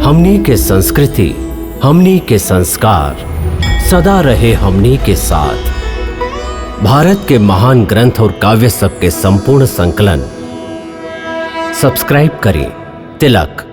हमनी के संस्कृति, हमनी के संस्कार सदा रहे हमनी के साथ। भारत के महान ग्रंथ और काव्य सब के संपूर्ण संकलन सब्सक्राइब करें तिलक।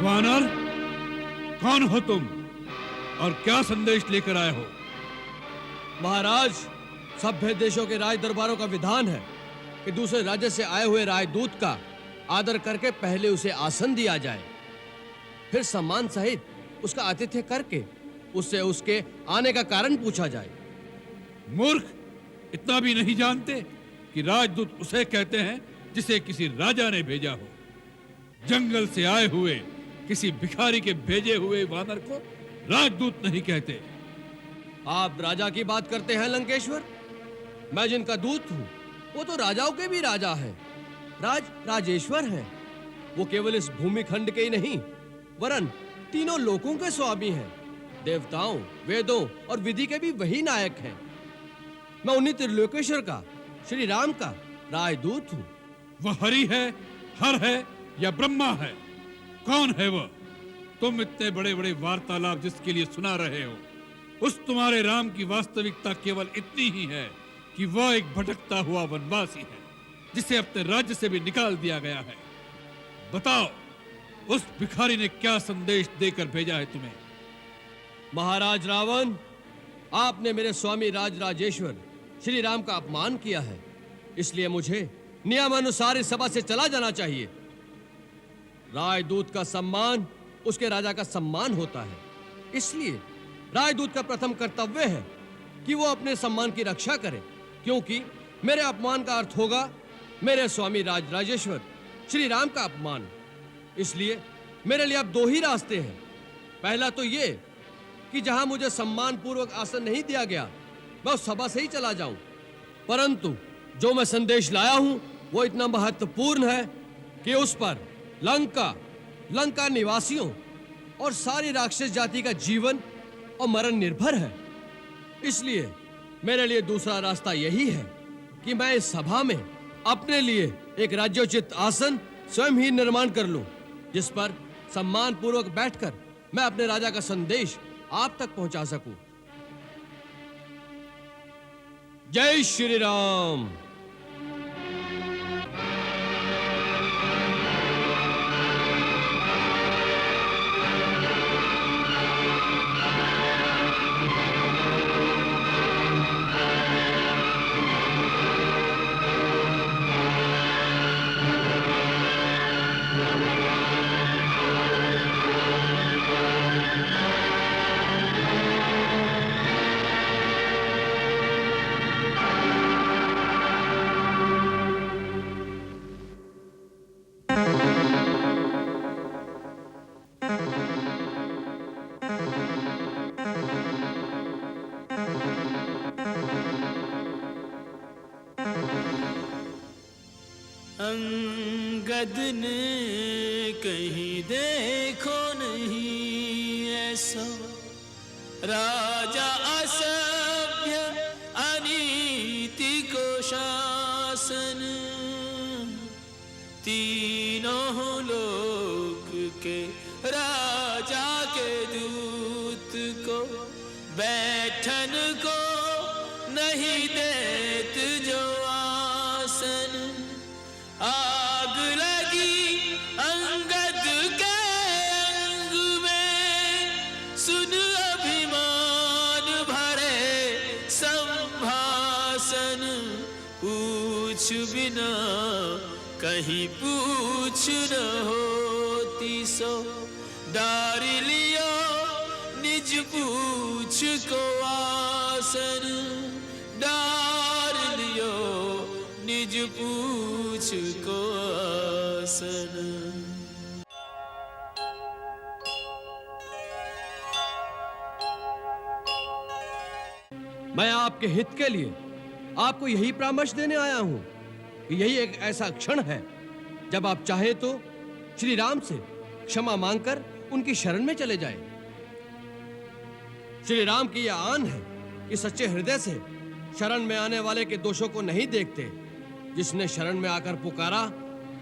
वानर, कौन हो तुम और क्या संदेश लेकर आए हो? महाराज, सभ्य देशों के राज दरबारों का विधान है कि दूसरे राज्य से आए हुए राजदूत का आदर करके पहले उसे आसन दिया जाए, फिर सम्मान सहित उसका आतिथ्य करके उससे उसके आने का कारण पूछा जाए। मूर्ख, इतना भी नहीं जानते कि राजदूत उसे कहते हैं जिसे किसी राजा ने भेजा हो। जंगल से आए हुए किसी भिखारी के भेजे हुए वानर को राजदूत नहीं कहते। आप राजा की बात करते हैं लंकेश्वर? मैं जिनका दूत हूं वो तो राजाओं के भी राजा हैं। राजेश्वर हैं। वो केवल इस भूमि खंड के ही नहीं वरन तीनों लोकों के स्वामी हैं। देवताओं, वेदों और विधि के भी वही नायक हैं। मैं उन्हीं त्रिलोकेश्वर का, श्री राम का राजदूत हूं। वह हरि है, हर है या ब्रह्मा है? कौन है वह? तुम इतने बड़े बड़े वार्तालाप जिसके लिए सुना रहे हो, उस तुम्हारे राम की वास्तविकता केवल इतनी ही है कि वह एक भटकता हुआ वनवासी है जिसे अपने राज्य से भी निकाल दिया गया है। बताओ, उस भिखारी ने क्या संदेश देकर भेजा है तुम्हें? महाराज रावण, आपने मेरे स्वामी राजेश्वर श्री राम का अपमान किया है, इसलिए मुझे नियमानुसार इस सभा से चला जाना चाहिए। राजदूत का सम्मान उसके राजा का सम्मान होता है, इसलिए राजदूत का प्रथम कर्तव्य है कि वो अपने सम्मान की रक्षा करे, क्योंकि मेरे अपमान का अर्थ होगा मेरे स्वामी राजेश्वर श्री राम का अपमान। इसलिए मेरे लिए अब दो ही रास्ते हैं। पहला तो ये कि जहां मुझे सम्मान पूर्वक आसन नहीं दिया गया मैं उस सभा से ही चला जाऊं, परंतु जो मैं संदेश लाया हूं वो इतना महत्वपूर्ण है कि उस पर लंका निवासियों और सारी राक्षस जाति का जीवन और मरण निर्भर है। इसलिए मेरे लिए दूसरा रास्ता यही है कि मैं इस सभा में अपने लिए एक राज्योचित आसन स्वयं ही निर्माण कर लूं, जिस पर सम्मान पूर्वक बैठकर मैं अपने राजा का संदेश आप तक पहुंचा सकूं। जय श्री राम। अंगद ने कहीं देखो नहीं ऐसा राजा असभ्य अनीति को शासन। तीनों लोक के राजा के दूत को बैठन को नहीं देत जो आसन। आग लगी अंगद के अंग में, सुन अभिमान भरे संभाषण। पूछ बिना कहीं पूछ न होती सो, डार लियो निज पूछ को आसन। डार लियो निज पूछ मुझको आसन। मैं आपके हित के लिए आपको यही परामर्श देने आया हूं कि यही एक ऐसा क्षण है जब आप चाहें तो श्री राम से क्षमा मांगकर उनकी शरण में चले जाएं। श्री राम की यह आन है कि सच्चे हृदय से शरण में आने वाले के दोषों को नहीं देखते। जिसने शरण में आकर पुकारा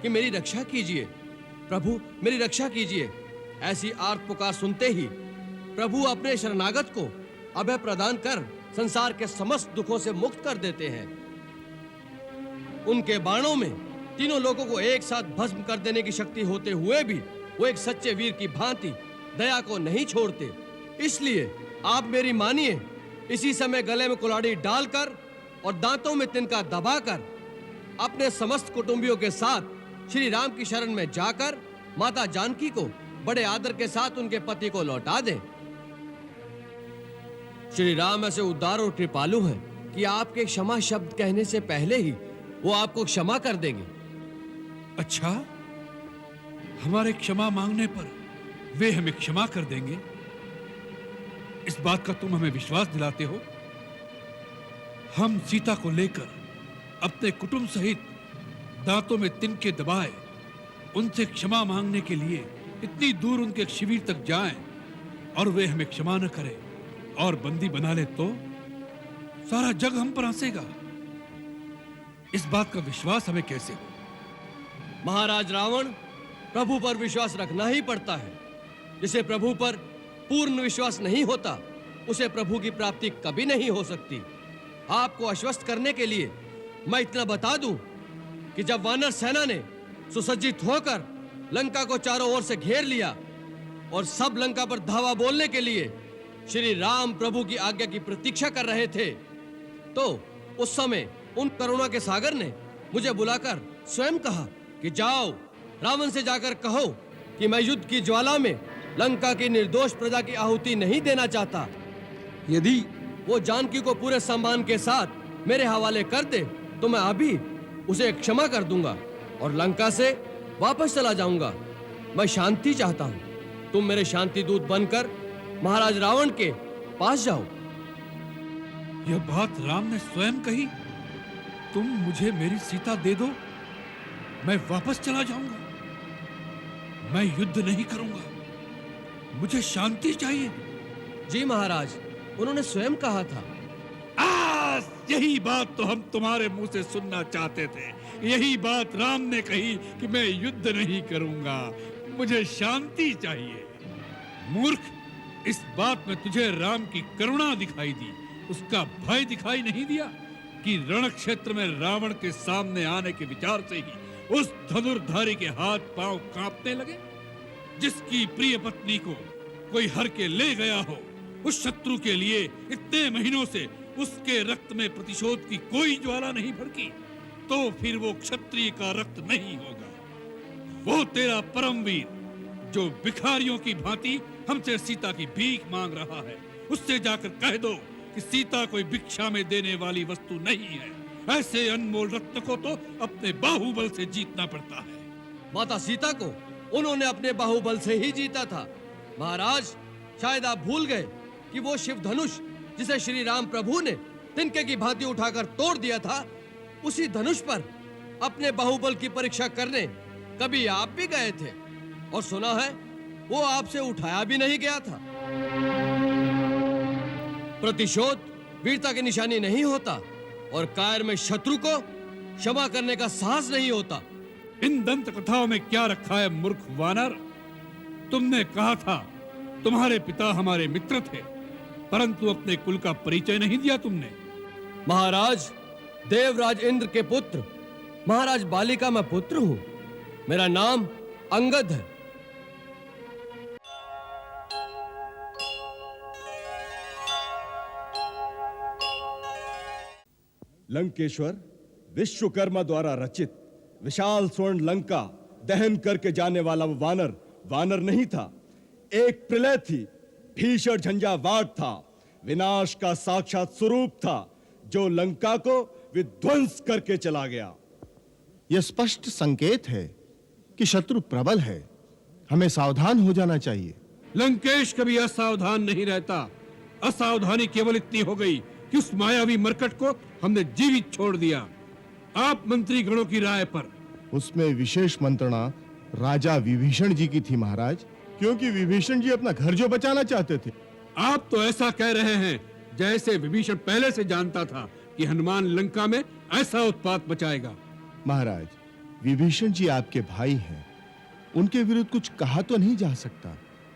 कि मेरी रक्षा कीजिए प्रभु, मेरी रक्षा कीजिए, ऐसी आर्त पुकार सुनते ही प्रभु अपने शरणागत को अभय प्रदान कर संसार के समस्त दुखों से मुक्त कर देते हैं। उनके बाणों में तीनों लोगों को एक साथ भस्म कर देने की शक्ति होते हुए भी वो एक सच्चे वीर की भांति दया को नहीं छोड़ते। इसलिए आप मेरी मानिए, इसी समय गले में कुल्हाड़ी डालकर और दांतों में तिनका दबाकर अपने समस्त कुटुंबियों के साथ श्री राम की शरण में जाकर माता जानकी को बड़े आदर के साथ उनके पति को लौटा दें। श्री राम ऐसे उदार और कृपालु हैं कि आपके क्षमा शब्द कहने से पहले ही वो आपको क्षमा कर देंगे। अच्छा, हमारे क्षमा मांगने पर वे हमें क्षमा कर देंगे, इस बात का तुम हमें विश्वास दिलाते हो? हम सीता को लेकर अपने कुटुंब सहित दांतों में तिनके दबाए उनसे क्षमा मांगने के लिए इतनी दूर उनके शिविर तक जाएं और वे हमें क्षमा न करें और बंदी बना ले तो सारा जग हम पर हंसेगा। इस बात का विश्वास हमें कैसे हो? महाराज रावण, प्रभु पर विश्वास रखना ही पड़ता है। जिसे प्रभु पर पूर्ण विश्वास नहीं होता उसे प्रभु की प्राप्ति कभी नहीं हो सकती। आपको आश्वस्त करने के लिए मैं इतना बता दूं कि जब वानर सेना ने सुसज्जित होकर लंका को चारों ओर से घेर लिया और सब लंका पर धावा बोलने के लिए श्री राम प्रभु की आज्ञा की प्रतीक्षा कर रहे थे, तो उस समय उन करुणा के सागर ने मुझे बुलाकर स्वयं कहा कि जाओ, रावण से जाकर कहो कि मैं युद्ध की ज्वाला में लंका की निर्दोष प्रजा की आहुति नहीं देना चाहता। यदि वो जानकी को पूरे सम्मान के साथ मेरे हवाले कर दे तो मैं अभी उसे क्षमा कर दूंगा और लंका से वापस चला जाऊंगा। मैं शांति चाहता हूं। तुम मेरे शांति दूत बनकर महाराज रावण के पास जाओ। यह बात राम ने स्वयं कही? तुम मुझे मेरी सीता दे दो, मैं वापस चला जाऊंगा। मैं युद्ध नहीं करूंगा, मुझे शांति चाहिए। जी महाराज, उन्होंने स्वयं कहा था। यही बात तो हम तुम्हारे मुंह से सुनना चाहते थे। यही बात राम ने कही कि मैं युद्ध नहीं करूंगा, मुझे शांति चाहिए। मूर्ख, इस बात में तुझे राम की करुणा दिखाई दी, उसका भय दिखाई नहीं दिया कि रण क्षेत्र में रावण के सामने आने के विचार से ही उस धनुर्धारी के हाथ पांव कांपने लगे। जिसकी प्रिय पत्नी को कोई हर के ले गया हो, उस शत्रु के लिए इतने महीनों से उसके रक्त में प्रतिशोध की कोई ज्वाला नहीं भड़की, तो फिर वो क्षत्रिय का रक्त नहीं होगा। वो तेरा परमवीर जो भिखारियों की भांति हमसे सीता की भीख मांग रहा है, उससे जाकर कह दो कि सीता कोई भिक्षा में देने वाली वस्तु नहीं है। ऐसे अनमोल रत्न को तो अपने बाहुबल से जीतना पड़ता है। माता सीता को उन्होंने अपने बाहुबल से ही जीता था। महाराज, शायद आप भूल गए कि वो शिव धनुष जिसे श्री राम प्रभु ने तिनके की भांति उठाकर तोड़ दिया था, उसी धनुष पर अपने बाहुबल की परीक्षा करने कभी आप भी गए थे और सुना है वो आपसे उठाया भी नहीं गया था। प्रतिशोध वीरता की निशानी नहीं होता और कायर में शत्रु को क्षमा करने का साहस नहीं होता। इन दंत कथाओं में क्या रखा है मूर्ख वानर? तुमने कहा था तुम्हारे पिता हमारे मित्र थे, परंतु अपने कुल का परिचय नहीं दिया तुमने। महाराज, देवराज इंद्र के पुत्र महाराज बाली का मैं पुत्र हूं। मेरा नाम अंगद है। लंकेश्वर विश्वकर्मा द्वारा रचित विशाल स्वर्ण लंका दहन करके जाने वाला वो वानर वानर नहीं था, एक प्रलय थी, भीषण झंझावात था, विनाश का साक्षात स्वरूप था, जो लंका को विध्वंस करके चला गया। यह स्पष्ट संकेत है कि शत्रु प्रबल है। हमें सावधान हो जाना चाहिए। लंकेश कभी असावधान नहीं रहता। असावधानी केवल इतनी हो गई कि उस मायावी मरकट को हमने जीवित छोड़ दिया। आप मंत्री गणों की राय पर। उसमें विशेष मंत्रणा राजा विभीषण जी की थी महाराज, क्योंकि विभीषण जी अपना घर जो बचाना चाहते थे। आप तो ऐसा कह रहे हैं जैसे विभीषण पहले से जानता था कि हनुमान लंका में ऐसा उत्पात मचाएगा। महाराज, विभीषण जी आपके भाई हैं, उनके विरुद्ध कुछ कहा तो नहीं जा सकता,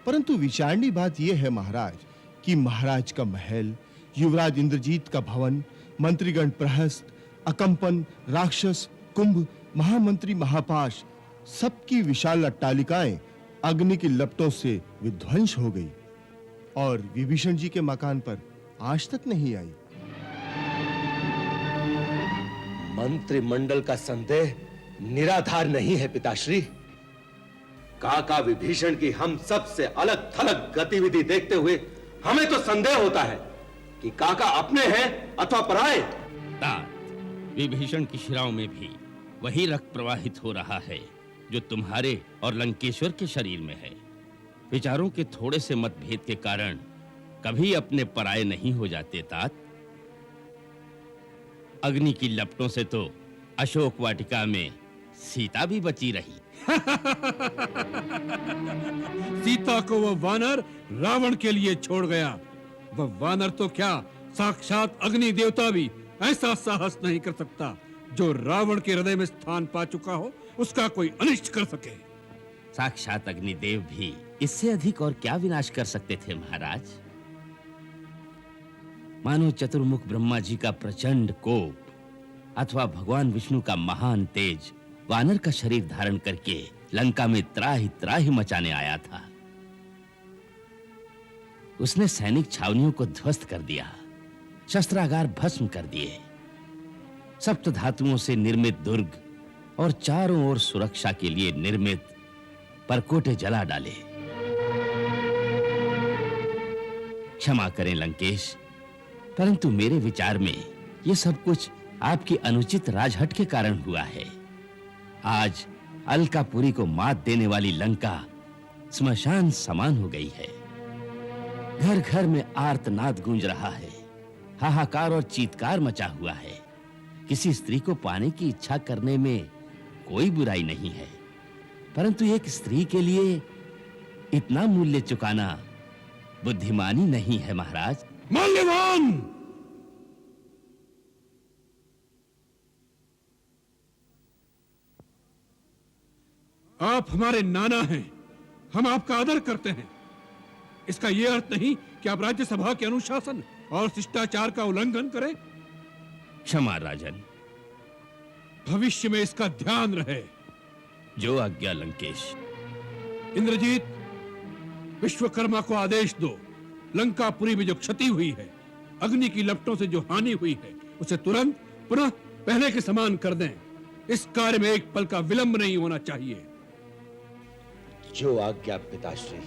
परंतु विचारनी बात यह है महाराज कि महाराज का महल, युवराज इंद्रजीत का भवन, मंत्रीगण प्रहस्त, अकंपन, राक्षस, कुंभ, महामंत्री महापाश, सबकी विशाल अट्टालिकाएं अग्नि की लपटों से विध्वंस हो गई और विभीषण जी के मकान पर आज तक नहीं आई। मंत्रिमंडल का संदेह निराधार नहीं है पिताश्री। काका विभीषण की हम सबसे अलग थलग गतिविधि देखते हुए हमें तो संदेह होता है कि काका अपने हैं अथवा पराए। तात, विभीषण की शिराओं में भी वही रक्त प्रवाहित हो रहा है जो तुम्हारे और लंकेश्वर के शरीर में है। विचारों के थोड़े से मतभेद के कारण कभी अपने पराये नहीं हो जाते तात। अग्नि की लपटों से तो अशोक वाटिका में सीता भी बची रही। सीता को वह वानर रावण के लिए छोड़ गया। वह वानर तो क्या, साक्षात अग्नि देवता भी ऐसा साहस नहीं कर सकता जो रावण के हृदय में स्थान पा चुका हो उसका कोई अनिष्ट कर सके। साक्षात अग्निदेव भी इससे अधिक और क्या विनाश कर सकते थे महाराज। मानो चतुर्मुख ब्रह्मा जी का प्रचंड कोप अथवा भगवान विष्णु का महान तेज वानर का शरीर धारण करके लंका में त्राहि त्राहि मचाने आया था। उसने सैनिक छावनियों को ध्वस्त कर दिया, शस्त्रागार भस्म कर दिए, सप्त धातुओं से निर्मित दुर्ग और चारों ओर सुरक्षा के लिए निर्मित परकोटे जला डाले। क्षमा करें लंकेश, परंतु मेरे विचार में यह सब कुछ आपकी अनुचित राजहट के कारण हुआ है। आज अलकापुरी को मात देने वाली लंका स्मशान समान हो गई है। घर घर में आर्तनाद गूंज रहा है, हाहाकार और चीत्कार मचा हुआ है। किसी स्त्री को पाने की इच्छा करने में कोई बुराई नहीं है, परंतु एक स्त्री के लिए इतना मूल्य चुकाना बुद्धिमानी नहीं है महाराज। माल्यवान, आप हमारे नाना हैं, हम आपका आदर करते हैं। इसका यह अर्थ नहीं कि आप राज्यसभा के अनुशासन और शिष्टाचार का उल्लंघन करें। क्षमा राजन। भविष्य में इसका ध्यान रहे। जो आज्ञा लंकेश। इंद्रजीत, विश्वकर्मा को आदेश दो, लंकापुरी में जो क्षति हुई है, अग्नि की लपटों से जो हानि हुई है, उसे तुरंत पुनः पहले के समान कर दें। इस कार्य में एक पल का विलंब नहीं होना चाहिए। जो आज्ञा पिताश्री।